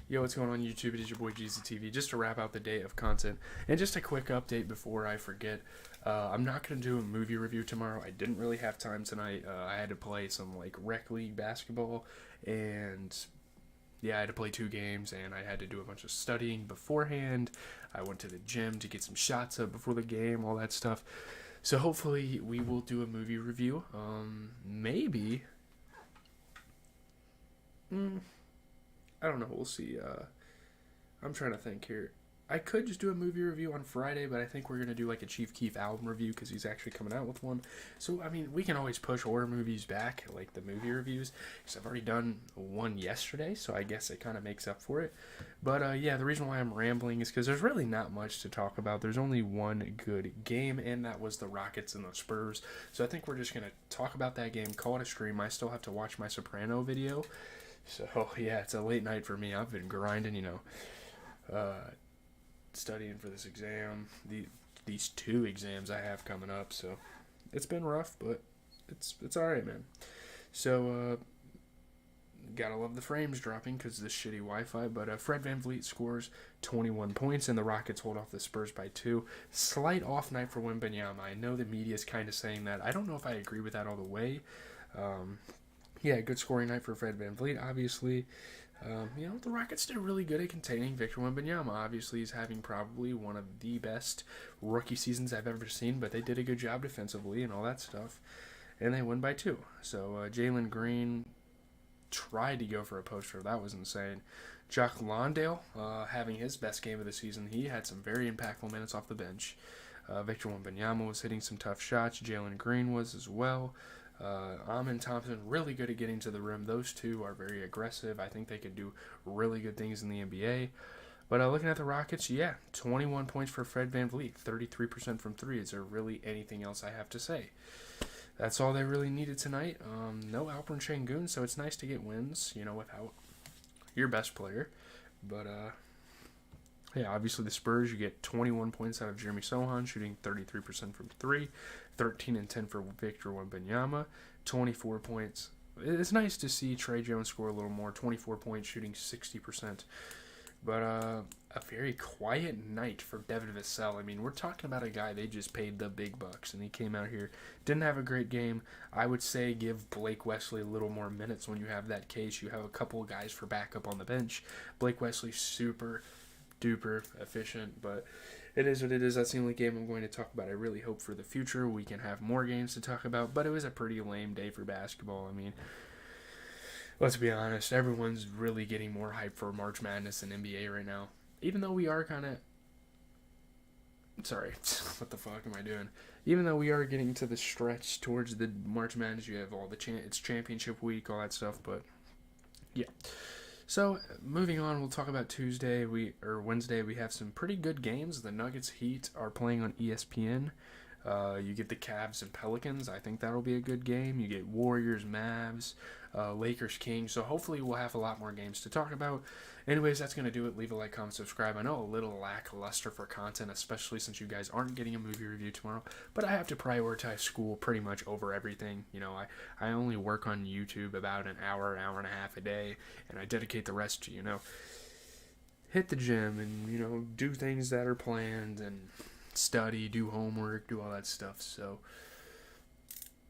Yo, what's going on YouTube? It is your boy GZTV. Just to wrap out the day of content, and just a quick update before I forget. I'm not gonna do a movie review tomorrow. I didn't really have time tonight. I had to play some like rec league basketball, and yeah, I had to play 2 games, and I had to do a bunch of studying beforehand. I went to the gym to get some shots up before the game, all that stuff. So hopefully we will do a movie review. Maybe. I don't know. We'll see. I'm trying to think here. I could just do a movie review on Friday, but I think we're gonna do like a Chief Keef album review because he's actually coming out with one. So I mean, we can always push horror movies back, like the movie reviews, because I've already done one yesterday, so I guess it kind of makes up for it. But yeah, the reason why I'm rambling is because there's really not much to talk about. There's only one good game, and that was the Rockets and the Spurs. So I think we're just gonna talk about that game, call it a stream. I still have to watch my Soprano video. So yeah, it's a late night for me. I've been grinding, studying for this exam. These 2 exams I have coming up. So it's been rough, but it's all right, man. So gotta love the frames dropping because of this shitty Wi-Fi. But Fred VanVleet scores 21 points, and the Rockets hold off the Spurs by 2. Slight off night for Wembanyama. I know the media is kind of saying that. I don't know if I agree with that all the way. Yeah, good scoring night for Fred VanVleet, obviously. The Rockets did really good at containing Victor Wembanyama. Obviously, he's having probably one of the best rookie seasons I've ever seen, but they did a good job defensively and all that stuff. And they win by 2. So, Jalen Green tried to go for a poster. That was insane. Jock Landale, having his best game of the season. He had some very impactful minutes off the bench. Victor Wembanyama was hitting some tough shots. Jalen Green was as well. Amin Thompson, really good at getting to the rim. Those 2 are very aggressive. I think they could do really good things in the NBA. But looking at the Rockets, 21 points for Fred VanVleet, 33% from 3. Is there really anything else I have to say? That's all they really needed tonight. No Alperen Şengün, so it's nice to get wins, without your best player. But, yeah, obviously the Spurs, you get 21 points out of Jeremy Sohan, shooting 33% from 3, 13 and 10 for Victor Wembanyama, 24 points. It's nice to see Trey Jones score a little more, 24 points, shooting 60%. But a very quiet night for Devin Vassell. I mean, we're talking about a guy they just paid the big bucks, and he came out here, didn't have a great game. I would say give Blake Wesley a little more minutes when you have that case. You have a couple of guys for backup on the bench. Blake Wesley, super duper efficient, but it is what it is. That's the only game I'm going to talk about. I really hope for the future we can have more games to talk about, but it was a pretty lame day for basketball. I mean, let's be honest, everyone's really getting more hype for March Madness and NBA right now, even though we are kind of what the fuck am I doing? Even though we are getting to the stretch towards the March Madness, you have all the it's championship week, all that stuff, but yeah. So, moving on, we'll talk about Wednesday. We have some pretty good games. The Nuggets Heat are playing on ESPN. You get the Cavs and Pelicans. I think that'll be a good game. You get Warriors, Mavs, Lakers, Kings. So hopefully we'll have a lot more games to talk about. Anyways, that's going to do it. Leave a like, comment, subscribe. I know a little lackluster for content, especially since you guys aren't getting a movie review tomorrow. But I have to prioritize school pretty much over everything. I only work on YouTube about an hour and a half a day. And I dedicate the rest to, hit the gym and, do things that are planned and study, do homework, do all that stuff. So